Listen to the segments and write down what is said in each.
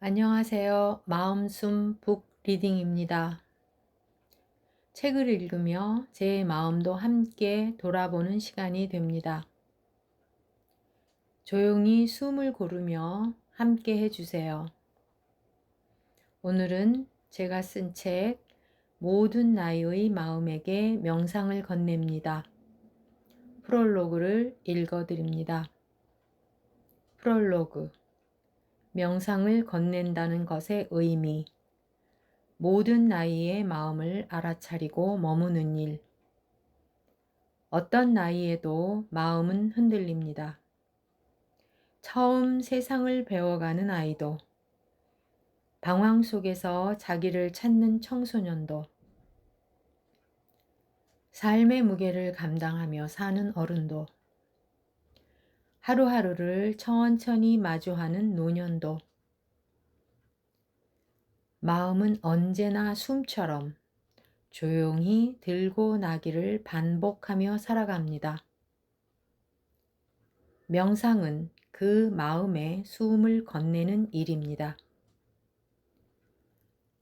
안녕하세요. 마음숨 북 리딩입니다. 책을 읽으며 제 마음도 함께 돌아보는 시간이 됩니다. 조용히 숨을 고르며 함께 해주세요. 오늘은 제가 쓴 책 모든 나의 마음에게 명상을 건넵니다. 프롤로그를 읽어드립니다. 프롤로그. 명상을 건넨다는 것의 의미. 모든 나이의 마음을 알아차리고 머무는 일. 어떤 나이에도 마음은 흔들립니다. 처음 세상을 배워가는 아이도, 방황 속에서 자기를 찾는 청소년도, 삶의 무게를 감당하며 사는 어른도, 하루하루를 천천히 마주하는 노년도, 마음은 언제나 숨처럼 조용히 들고 나기를 반복하며 살아갑니다. 명상은 그 마음에 숨을 건네는 일입니다.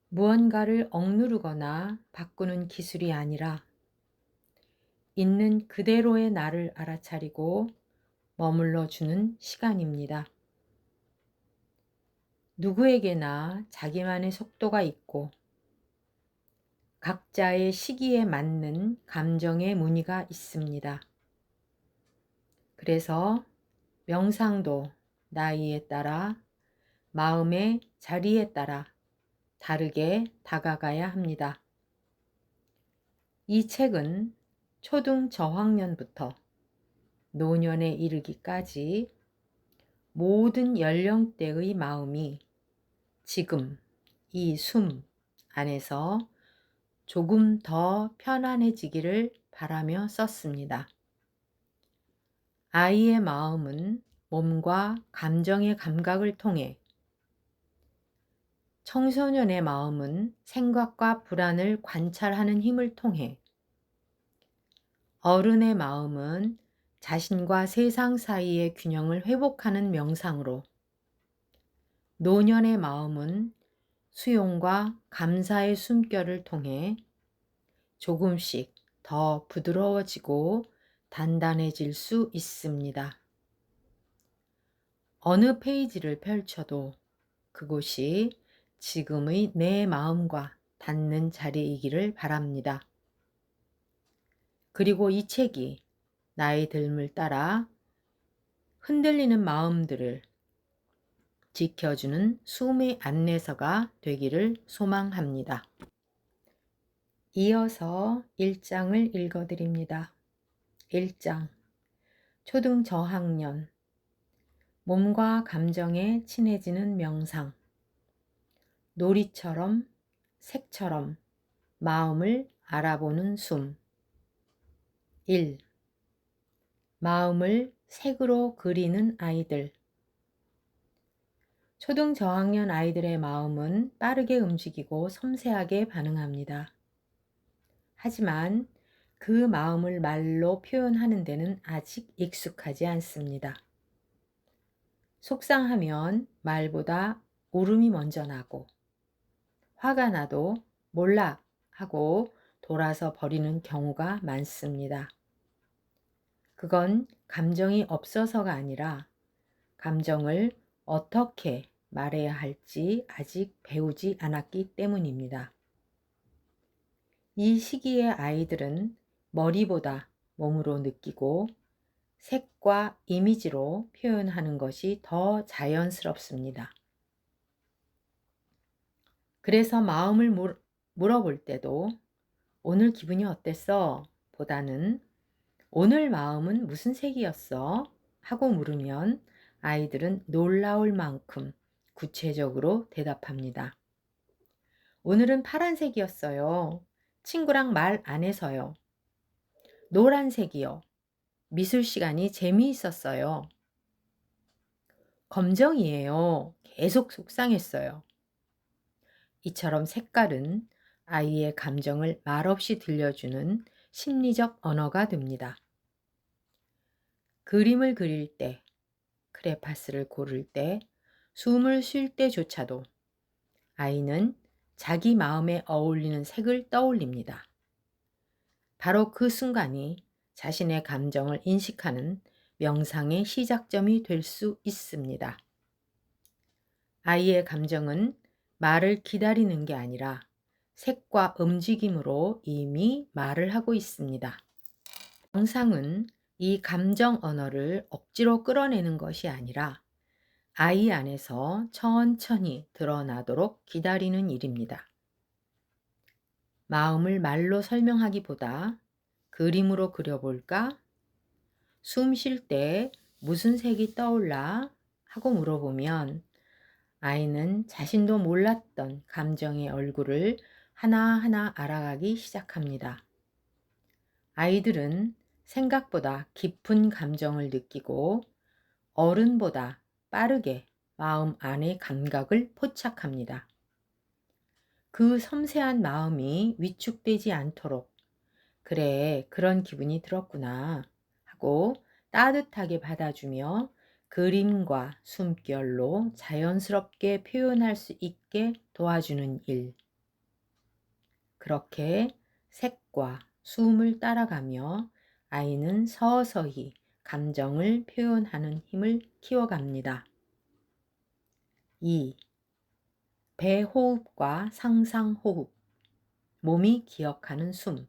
무언가를 억누르거나 바꾸는 기술이 아니라 있는 그대로의 나를 알아차리고 머물러 주는 시간입니다. 누구에게나 자기만의 속도가 있고 각자의 시기에 맞는 감정의 무늬가 있습니다. 그래서 명상도 나이에 따라 마음의 자리에 따라 다르게 다가가야 합니다. 이 책은 초등 저학년부터 노년에 이르기까지 모든 연령대의 마음이 지금 이 숨 안에서 조금 더 편안해지기를 바라며 썼습니다. 아이의 마음은 몸과 감정의 감각을 통해, 청소년의 마음은 생각과 불안을 관찰하는 힘을 통해, 어른의 마음은 자신과 세상 사이의 균형을 회복하는 명상으로, 노년의 마음은 수용과 감사의 숨결을 통해 조금씩 더 부드러워지고 단단해질 수 있습니다. 어느 페이지를 펼쳐도 그곳이 지금의 내 마음과 닿는 자리이기를 바랍니다. 그리고 이 책이 나의 삶을 따라 흔들리는 마음들을 지켜주는 숨의 안내서가 되기를 소망합니다. 이어서 1장을 읽어드립니다. 1장. 초등 저학년. 몸과 감정에 친해지는 명상. 놀이처럼, 색처럼 마음을 알아보는 숨. 1. 마음을 색으로 그리는 아이들. 초등 저학년 아이들의 마음은 빠르게 움직이고 섬세하게 반응합니다. 하지만 그 마음을 말로 표현하는 데는 아직 익숙하지 않습니다. 속상하면 말보다 울음이 먼저 나고, 화가 나도 몰라 하고 돌아서 버리는 경우가 많습니다. 그건 감정이 없어서가 아니라 감정을 어떻게 말해야 할지 아직 배우지 않았기 때문입니다. 이 시기의 아이들은 머리보다 몸으로 느끼고 색과 이미지로 표현하는 것이 더 자연스럽습니다. 그래서 마음을 물어볼 때도 오늘 기분이 어땠어? 보다는 오늘 마음은 무슨 색이었어? 하고 물으면 아이들은 놀라울 만큼 구체적으로 대답합니다. 오늘은 파란색이었어요. 친구랑 말 안 해서요. 노란색이요. 미술 시간이 재미있었어요. 검정이에요. 계속 속상했어요. 이처럼 색깔은 아이의 감정을 말없이 들려주는 심리적 언어가 됩니다. 그림을 그릴 때, 크레파스를 고를 때, 숨을 쉴 때조차도 아이는 자기 마음에 어울리는 색을 떠올립니다. 바로 그 순간이 자신의 감정을 인식하는 명상의 시작점이 될 수 있습니다. 아이의 감정은 말을 기다리는 게 아니라 색과 움직임으로 이미 말을 하고 있습니다. 명상은 이 감정 언어를 억지로 끌어내는 것이 아니라 아이 안에서 천천히 드러나도록 기다리는 일입니다. 마음을 말로 설명하기보다 그림으로 그려볼까? 숨 쉴 때 무슨 색이 떠올라? 하고 물어보면 아이는 자신도 몰랐던 감정의 얼굴을 하나하나 알아가기 시작합니다. 아이들은 생각보다 깊은 감정을 느끼고 어른보다 빠르게 마음 안의 감각을 포착합니다. 그 섬세한 마음이 위축되지 않도록 그래, 그런 기분이 들었구나 하고 따뜻하게 받아주며 그림과 숨결로 자연스럽게 표현할 수 있게 도와주는 일. 그렇게 색과 숨을 따라가며 아이는 서서히 감정을 표현하는 힘을 키워갑니다. 2. 배호흡과 상상호흡. 몸이 기억하는 숨.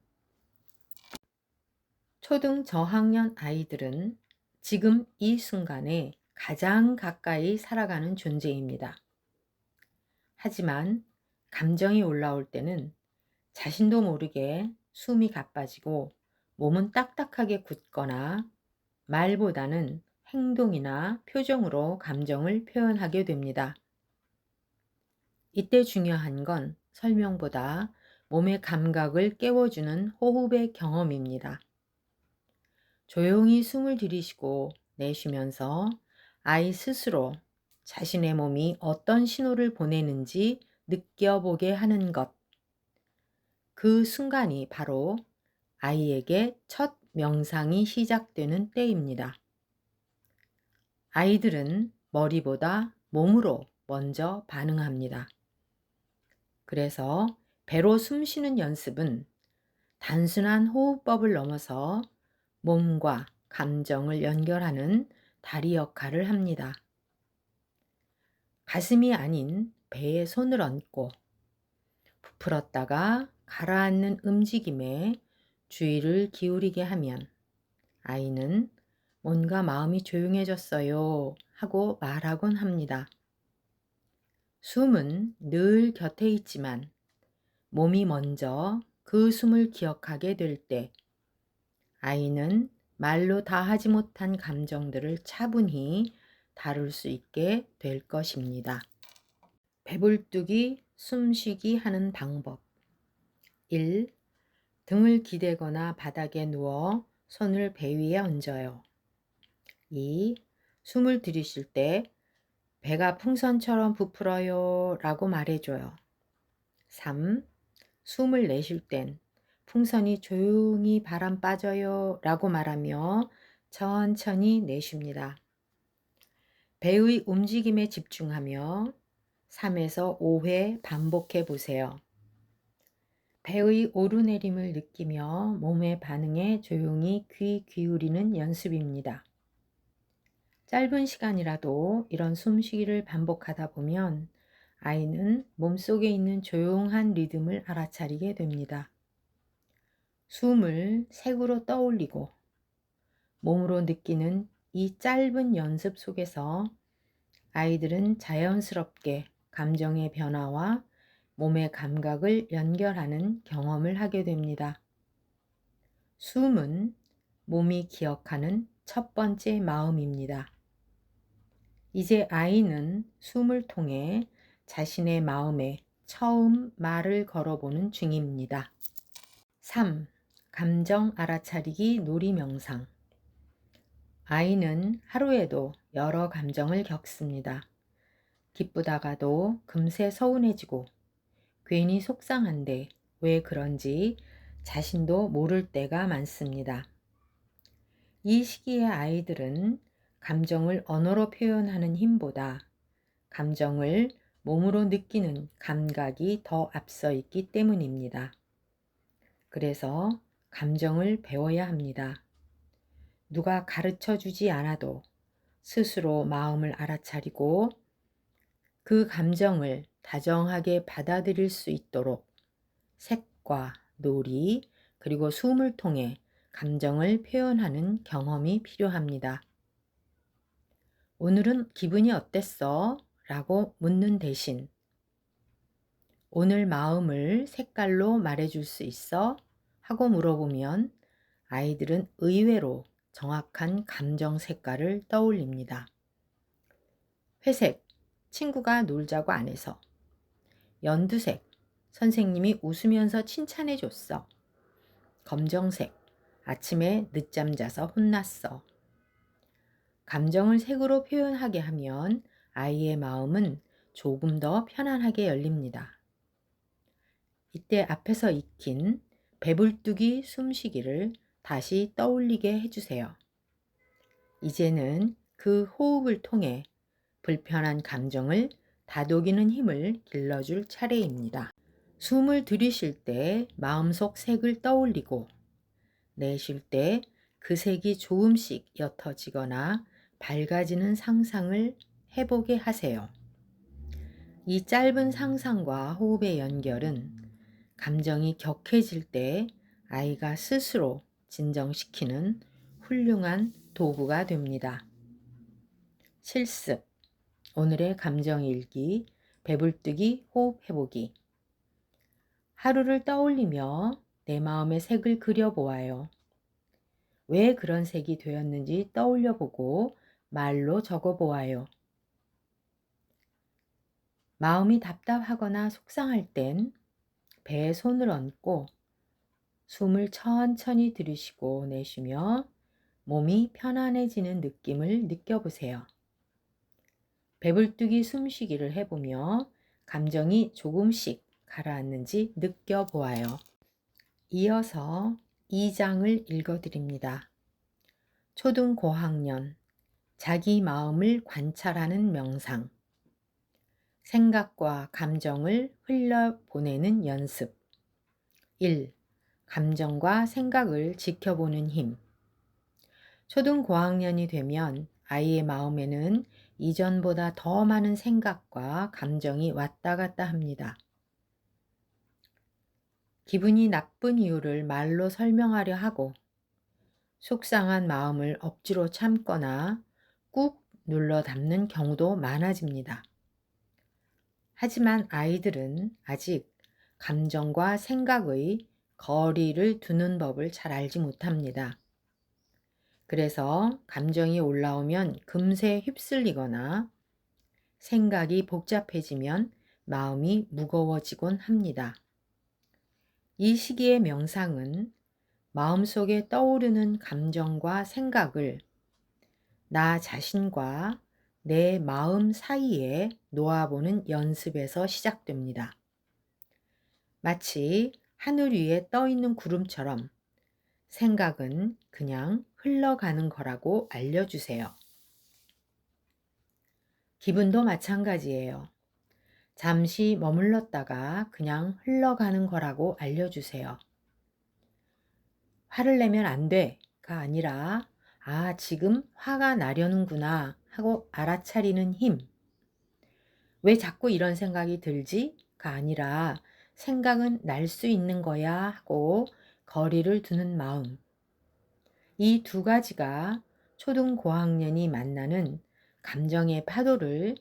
초등 저학년 아이들은 지금 이 순간에 가장 가까이 살아가는 존재입니다. 하지만 감정이 올라올 때는 자신도 모르게 숨이 가빠지고 몸은 딱딱하게 굳거나 말보다는 행동이나 표정으로 감정을 표현하게 됩니다. 이때 중요한 건 설명보다 몸의 감각을 깨워주는 호흡의 경험입니다. 조용히 숨을 들이쉬고 내쉬면서 아이 스스로 자신의 몸이 어떤 신호를 보내는지 느껴보게 하는 것. 그 순간이 바로 아이에게 첫 명상이 시작되는 때입니다. 아이들은 머리보다 몸으로 먼저 반응합니다. 그래서 배로 숨 쉬는 연습은 단순한 호흡법을 넘어서 몸과 감정을 연결하는 다리 역할을 합니다. 가슴이 아닌 배에 손을 얹고 부풀었다가 가라앉는 움직임에 주의를 기울이게 하면 아이는 뭔가 마음이 조용해졌어요 하고 말하곤 합니다. 숨은 늘 곁에 있지만 몸이 먼저 그 숨을 기억하게 될 때 아이는 말로 다 하지 못한 감정들을 차분히 다룰 수 있게 될 것입니다. 배불뚝이 숨쉬기 하는 방법. 1. 등을 기대거나 바닥에 누워 손을 배 위에 얹어요. 2. 숨을 들이쉴 때 배가 풍선처럼 부풀어요 라고 말해줘요. 3. 숨을 내쉴 땐 풍선이 조용히 바람 빠져요 라고 말하며 천천히 내쉽니다. 배의 움직임에 집중하며 3에서 5회 반복해 보세요. 배의 오르내림을 느끼며 몸의 반응에 조용히 귀 기울이는 연습입니다. 짧은 시간이라도 이런 숨쉬기를 반복하다 보면 아이는 몸속에 있는 조용한 리듬을 알아차리게 됩니다. 숨을 색으로 떠올리고 몸으로 느끼는 이 짧은 연습 속에서 아이들은 자연스럽게 감정의 변화와 몸의 감각을 연결하는 경험을 하게 됩니다. 숨은 몸이 기억하는 첫 번째 마음입니다. 이제 아이는 숨을 통해 자신의 마음에 처음 말을 걸어보는 중입니다. 3. 감정 알아차리기 놀이 명상. 아이는 하루에도 여러 감정을 겪습니다. 기쁘다가도 금세 서운해지고 괜히 속상한데 왜 그런지 자신도 모를 때가 많습니다. 이 시기의 아이들은 감정을 언어로 표현하는 힘보다 감정을 몸으로 느끼는 감각이 더 앞서 있기 때문입니다. 그래서 감정을 배워야 합니다. 누가 가르쳐 주지 않아도 스스로 마음을 알아차리고 그 감정을 다정하게 받아들일 수 있도록 색과 놀이 그리고 숨을 통해 감정을 표현하는 경험이 필요합니다. 오늘은 기분이 어땠어? 라고 묻는 대신 오늘 마음을 색깔로 말해줄 수 있어? 하고 물어보면 아이들은 의외로 정확한 감정 색깔을 떠올립니다. 회색, 친구가 놀자고 안 해서. 연두색, 선생님이 웃으면서 칭찬해 줬어. 검정색, 아침에 늦잠 자서 혼났어. 감정을 색으로 표현하게 하면 아이의 마음은 조금 더 편안하게 열립니다. 이때 앞에서 익힌 배불뚝이 숨쉬기를 다시 떠올리게 해주세요. 이제는 그 호흡을 통해 불편한 감정을 다독이는 힘을 길러줄 차례입니다. 숨을 들이쉴 때 마음속 색을 떠올리고 내쉴 때 그 색이 조금씩 옅어지거나 밝아지는 상상을 해보게 하세요. 이 짧은 상상과 호흡의 연결은 감정이 격해질 때 아이가 스스로 진정시키는 훌륭한 도구가 됩니다. 실습, 오늘의 감정일기, 배불뚝이 호흡해보기. 하루를 떠올리며 내 마음의 색을 그려보아요. 왜 그런 색이 되었는지 떠올려보고 말로 적어보아요. 마음이 답답하거나 속상할 땐 배에 손을 얹고 숨을 천천히 들이쉬고 내쉬며 몸이 편안해지는 느낌을 느껴보세요. 배불뚝이 숨쉬기를 해보며 감정이 조금씩 가라앉는지 느껴보아요. 이어서 2장을 읽어드립니다. 초등 고학년 자기 마음을 관찰하는 명상. 생각과 감정을 흘려보내는 연습. 1. 감정과 생각을 지켜보는 힘. 초등 고학년이 되면 아이의 마음에는 이전보다 더 많은 생각과 감정이 왔다 갔다 합니다. 기분이 나쁜 이유를 말로 설명하려 하고 속상한 마음을 억지로 참거나 꾹 눌러 담는 경우도 많아집니다. 하지만 아이들은 아직 감정과 생각의 거리를 두는 법을 잘 알지 못합니다. 그래서 감정이 올라오면 금세 휩쓸리거나 생각이 복잡해지면 마음이 무거워지곤 합니다. 이 시기의 명상은 마음속에 떠오르는 감정과 생각을 나 자신과 내 마음 사이에 놓아보는 연습에서 시작됩니다. 마치 하늘 위에 떠 있는 구름처럼 생각은 그냥 흘러가는 거라고 알려주세요. 기분도 마찬가지예요. 잠시 머물렀다가 그냥 흘러가는 거라고 알려주세요. 화를 내면 안 돼가 아니라 아, 지금 화가 나려는구나 하고 알아차리는 힘. 왜 자꾸 이런 생각이 들지?가 아니라 생각은 날 수 있는 거야 하고 거리를 두는 마음. 이 두 가지가 초등 고학년이 만나는 감정의 파도를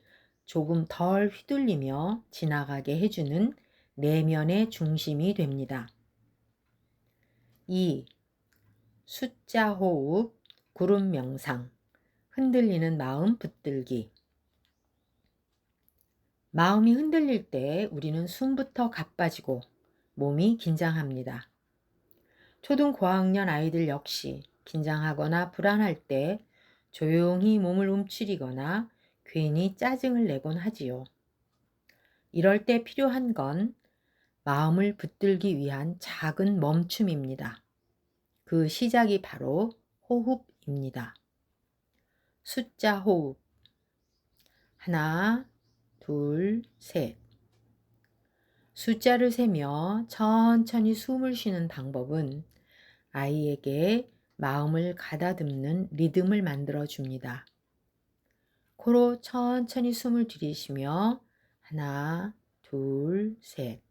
조금 덜 휘둘리며 지나가게 해주는 내면의 중심이 됩니다. 2. 숫자 호흡, 구름 명상, 흔들리는 마음 붙들기. 마음이 흔들릴 때 우리는 숨부터 가빠지고 몸이 긴장합니다. 초등 고학년 아이들 역시 긴장하거나 불안할 때 조용히 몸을 움츠리거나 괜히 짜증을 내곤 하지요. 이럴 때 필요한 건 마음을 붙들기 위한 작은 멈춤입니다. 그 시작이 바로 호흡입니다. 숫자 호흡. 하나, 둘, 셋. 숫자를 세며 천천히 숨을 쉬는 방법은 아이에게 마음을 가다듬는 리듬을 만들어 줍니다. 코로 천천히 숨을 들이쉬며 하나, 둘, 셋.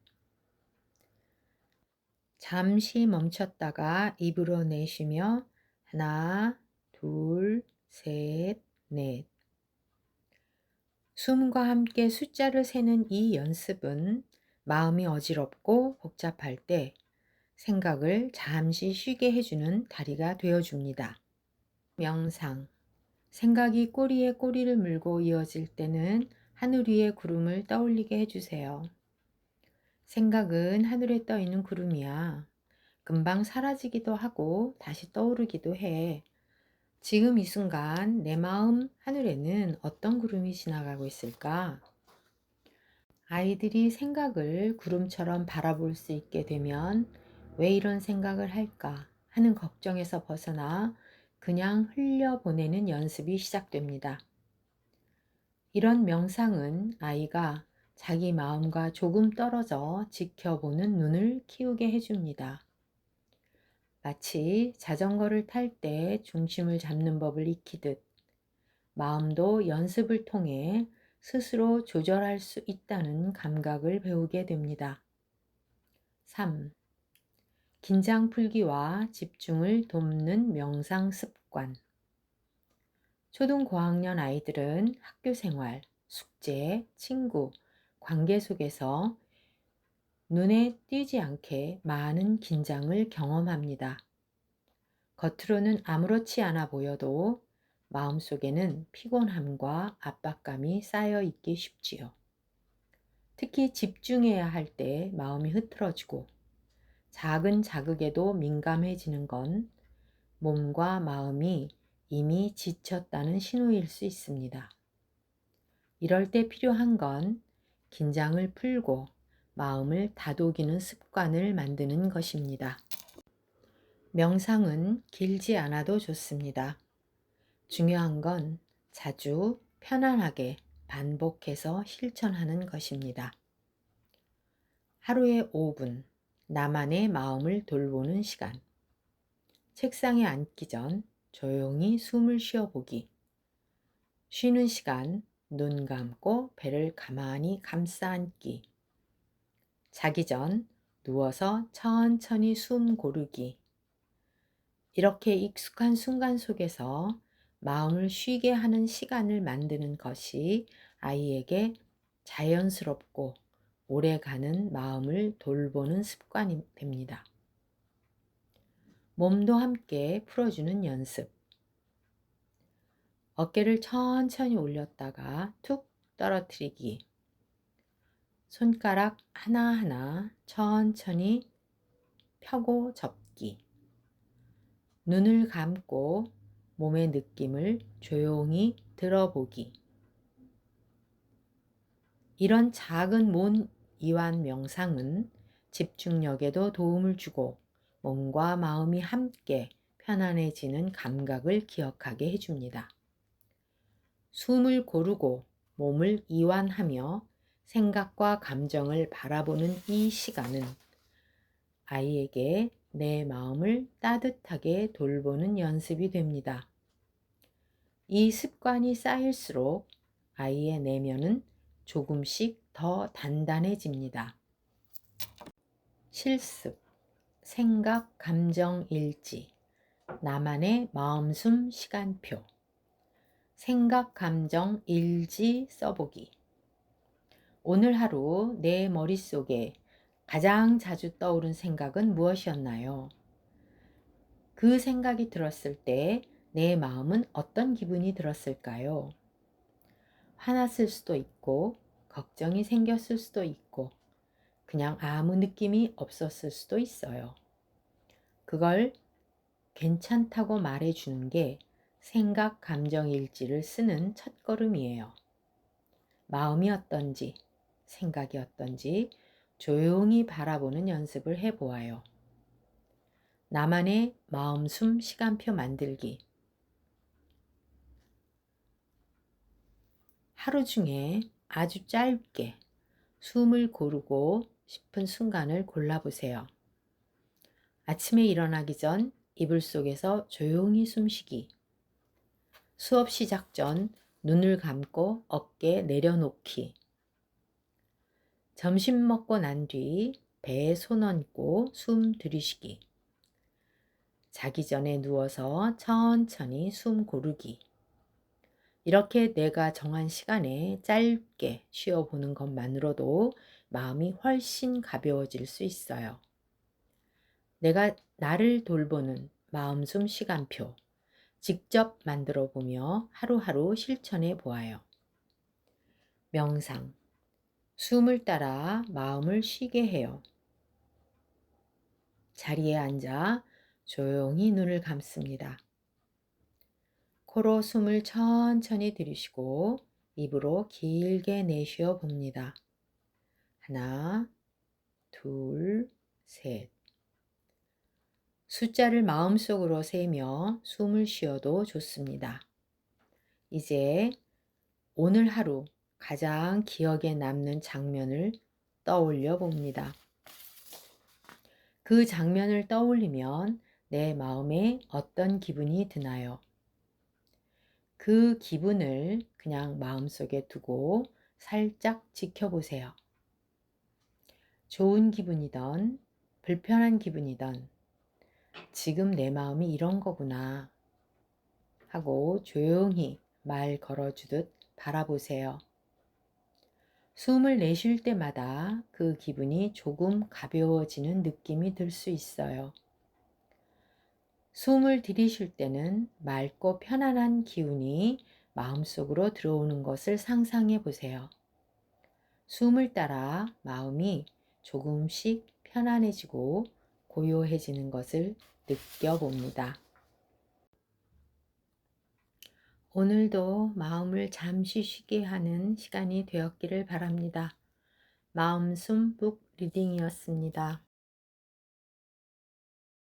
잠시 멈췄다가 입으로 내쉬며 하나, 둘, 셋, 넷. 숨과 함께 숫자를 세는 이 연습은 마음이 어지럽고 복잡할 때 생각을 잠시 쉬게 해주는 다리가 되어줍니다. 명상. 생각이 꼬리에 꼬리를 물고 이어질 때는 하늘 위의 구름을 떠올리게 해주세요. 생각은 하늘에 떠 있는 구름이야. 금방 사라지기도 하고 다시 떠오르기도 해. 지금 이 순간 내 마음 하늘에는 어떤 구름이 지나가고 있을까? 아이들이 생각을 구름처럼 바라볼 수 있게 되면 왜 이런 생각을 할까 하는 걱정에서 벗어나 그냥 흘려보내는 연습이 시작됩니다. 이런 명상은 아이가 자기 마음과 조금 떨어져 지켜보는 눈을 키우게 해줍니다. 마치 자전거를 탈 때 중심을 잡는 법을 익히듯 마음도 연습을 통해 스스로 조절할 수 있다는 감각을 배우게 됩니다. 3. 긴장 풀기와 집중을 돕는 명상 습관. 초등 고학년 아이들은 학교 생활, 숙제, 친구, 관계 속에서 눈에 띄지 않게 많은 긴장을 경험합니다. 겉으로는 아무렇지 않아 보여도 마음속에는 피곤함과 압박감이 쌓여 있기 쉽지요. 특히 집중해야 할 때 마음이 흐트러지고 작은 자극에도 민감해지는 건 몸과 마음이 이미 지쳤다는 신호일 수 있습니다. 이럴 때 필요한 건 긴장을 풀고 마음을 다독이는 습관을 만드는 것입니다. 명상은 길지 않아도 좋습니다. 중요한 건 자주 편안하게 반복해서 실천하는 것입니다. 하루에 5분, 나만의 마음을 돌보는 시간. 책상에 앉기 전 조용히 숨을 쉬어보기. 쉬는 시간, 눈 감고 배를 가만히 감싸 안기. 자기 전 누워서 천천히 숨 고르기. 이렇게 익숙한 순간 속에서 마음을 쉬게 하는 시간을 만드는 것이 아이에게 자연스럽고 오래가는 마음을 돌보는 습관이 됩니다. 몸도 함께 풀어주는 연습. 어깨를 천천히 올렸다가 툭 떨어뜨리기. 손가락 하나하나 천천히 펴고 접기. 눈을 감고 몸의 느낌을 조용히 들어보기. 이런 작은 몸 이완 명상은 집중력에도 도움을 주고 몸과 마음이 함께 편안해지는 감각을 기억하게 해줍니다. 숨을 고르고 몸을 이완하며 생각과 감정을 바라보는 이 시간은 아이에게 내 마음을 따뜻하게 돌보는 연습이 됩니다. 이 습관이 쌓일수록 아이의 내면은 조금씩 더 단단해집니다. 실습, 생각, 감정 일지, 나만의 마음숨 시간표, 생각, 감정 일지 써보기. 오늘 하루 내 머릿속에 가장 자주 떠오른 생각은 무엇이었나요? 그 생각이 들었을 때 내 마음은 어떤 기분이 들었을까요? 화났을 수도 있고, 걱정이 생겼을 수도 있고, 그냥 아무 느낌이 없었을 수도 있어요. 그걸 괜찮다고 말해주는 게 생각, 감정 일지를 쓰는 첫걸음이에요. 마음이 어떤지, 생각이 어떤지 조용히 바라보는 연습을 해보아요. 나만의 마음숨 시간표 만들기. 하루 중에 아주 짧게 숨을 고르고 싶은 순간을 골라보세요. 아침에 일어나기 전 이불 속에서 조용히 숨쉬기. 수업 시작 전 눈을 감고 어깨 내려놓기. 점심 먹고 난 뒤 배에 손 얹고 숨 들이쉬기. 자기 전에 누워서 천천히 숨 고르기. 이렇게 내가 정한 시간에 짧게 쉬어보는 것만으로도 마음이 훨씬 가벼워질 수 있어요. 내가 나를 돌보는 마음숨 시간표 직접 만들어 보며 하루하루 실천해 보아요. 명상. 숨을 따라 마음을 쉬게 해요. 자리에 앉아 조용히 눈을 감습니다. 코로 숨을 천천히 들이쉬고 입으로 길게 내쉬어 봅니다. 하나, 둘, 셋. 숫자를 마음속으로 세며 숨을 쉬어도 좋습니다. 이제 오늘 하루 가장 기억에 남는 장면을 떠올려 봅니다. 그 장면을 떠올리면 내 마음에 어떤 기분이 드나요? 그 기분을 그냥 마음속에 두고 살짝 지켜보세요. 좋은 기분이든 불편한 기분이든 지금 내 마음이 이런 거구나 하고 조용히 말 걸어주듯 바라보세요. 숨을 내쉴 때마다 그 기분이 조금 가벼워지는 느낌이 들 수 있어요. 숨을 들이쉴 때는 맑고 편안한 기운이 마음속으로 들어오는 것을 상상해 보세요. 숨을 따라 마음이 조금씩 편안해지고 고요해지는 것을 느껴봅니다. 오늘도 마음을 잠시 쉬게 하는 시간이 되었기를 바랍니다. 마음숨 북 리딩이었습니다.